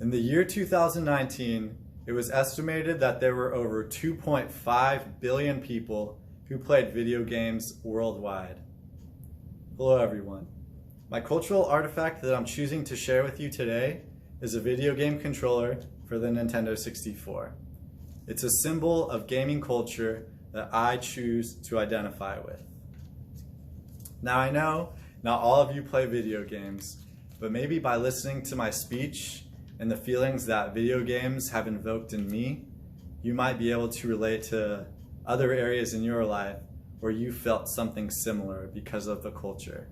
In the year 2019, it was estimated that there were over 2.5 billion people who played video games worldwide. Hello everyone. My cultural artifact that I'm choosing to share with you today is a video game controller for the Nintendo 64. It's a symbol of gaming culture that I choose to identify with. Now I know not all of you play video games, but maybe by listening to my speech and the feelings that video games have invoked in me, you might be able to relate to other areas in your life where you felt something similar because of the culture.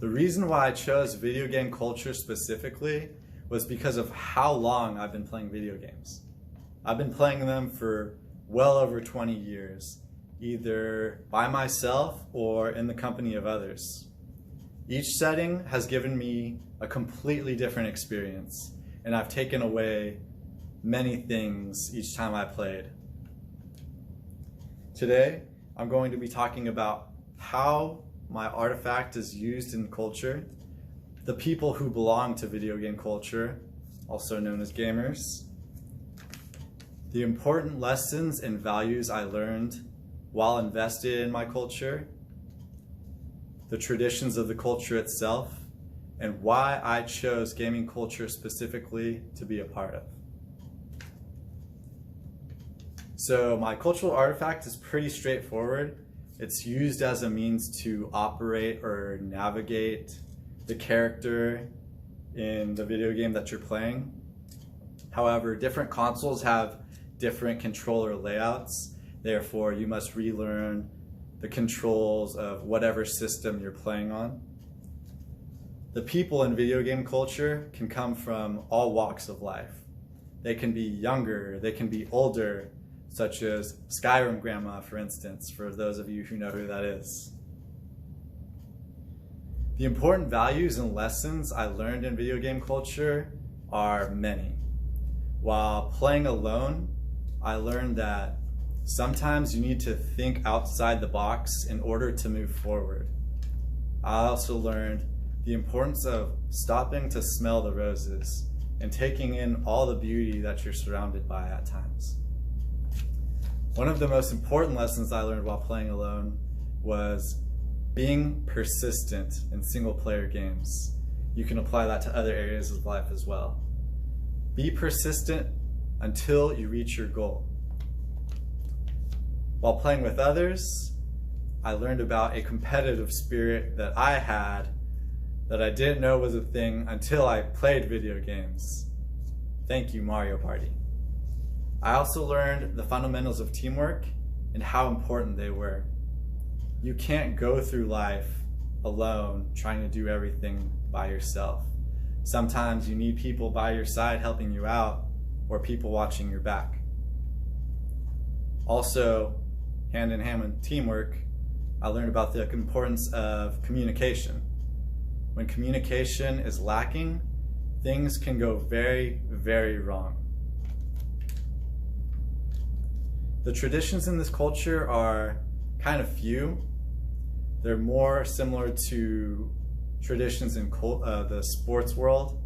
The reason why I chose video game culture specifically was because of how long I've been playing video games. I've been playing them for well over 20 years, either by myself or in the company of others. Each setting has given me a completely different experience, and I've taken away many things each time I played. Today, I'm going to be talking about how my artifact is used in culture, the people who belong to video game culture, also known as gamers, the important lessons and values I learned while invested in my culture, the traditions of the culture itself, and why I chose gaming culture specifically to be a part of. So my cultural artifact is pretty straightforward. It's used as a means to operate or navigate the character in the video game that you're playing. However, different consoles have different controller layouts. Therefore, you must relearn the controls of whatever system you're playing on. The people in video game culture can come from all walks of life. They can be younger, they can be older, such as Skyrim Grandma, for instance, for those of you who know who that is. The important values and lessons I learned in video game culture are many. While playing alone, I learned that sometimes you need to think outside the box in order to move forward. I also learned the importance of stopping to smell the roses and taking in all the beauty that you're surrounded by at times. One of the most important lessons I learned while playing alone was being persistent in single player games. You can apply that to other areas of life as well. Be persistent until you reach your goal. While playing with others, I learned about a competitive spirit that I had that I didn't know was a thing until I played video games. Thank you, Mario Party. I also learned the fundamentals of teamwork and how important they were. You can't go through life alone trying to do everything by yourself. Sometimes you need people by your side helping you out or people watching your back. Also, hand in hand with teamwork, I learned about the importance of communication. When communication is lacking, things can go very, very wrong. The traditions in this culture are kind of few. They're more similar to traditions in the sports world,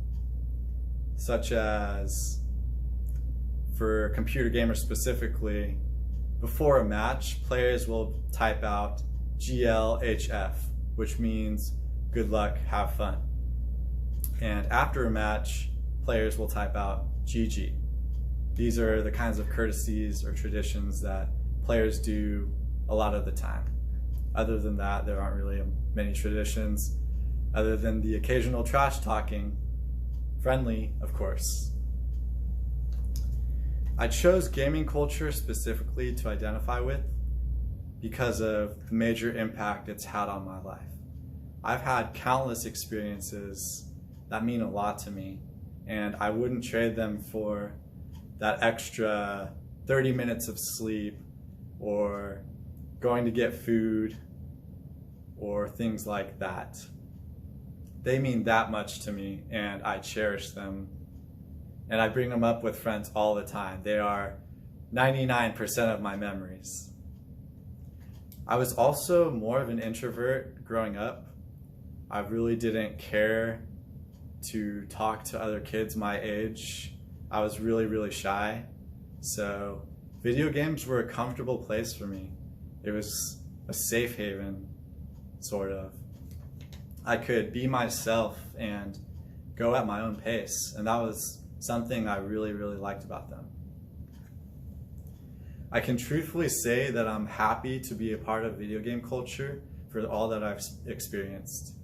such as for computer gamers specifically, before a match, players will type out GLHF, which means good luck, have fun. And after a match, players will type out GG. These are the kinds of courtesies or traditions that players do a lot of the time. Other than that, there aren't really many traditions, other than the occasional trash talking, friendly, of course. I chose gaming culture specifically to identify with because of the major impact it's had on my life. I've had countless experiences that mean a lot to me, and I wouldn't trade them for that extra 30 minutes of sleep or going to get food or things like that. They mean that much to me, and I cherish them. And I bring them up with friends all the time. They are 99% of my memories. I was also more of an introvert growing up. I really didn't care to talk to other kids my age. I was really, really shy. So video games were a comfortable place for me. It was a safe haven, sort of. I could be myself and go at my own pace, and that was something I really, really liked about them. I can truthfully say that I'm happy to be a part of video game culture for all that I've experienced.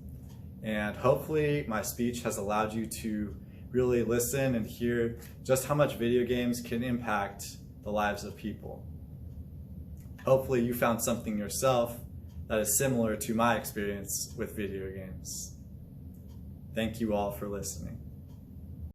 And hopefully my speech has allowed you to really listen and hear just how much video games can impact the lives of people. Hopefully you found something yourself that is similar to my experience with video games. Thank you all for listening.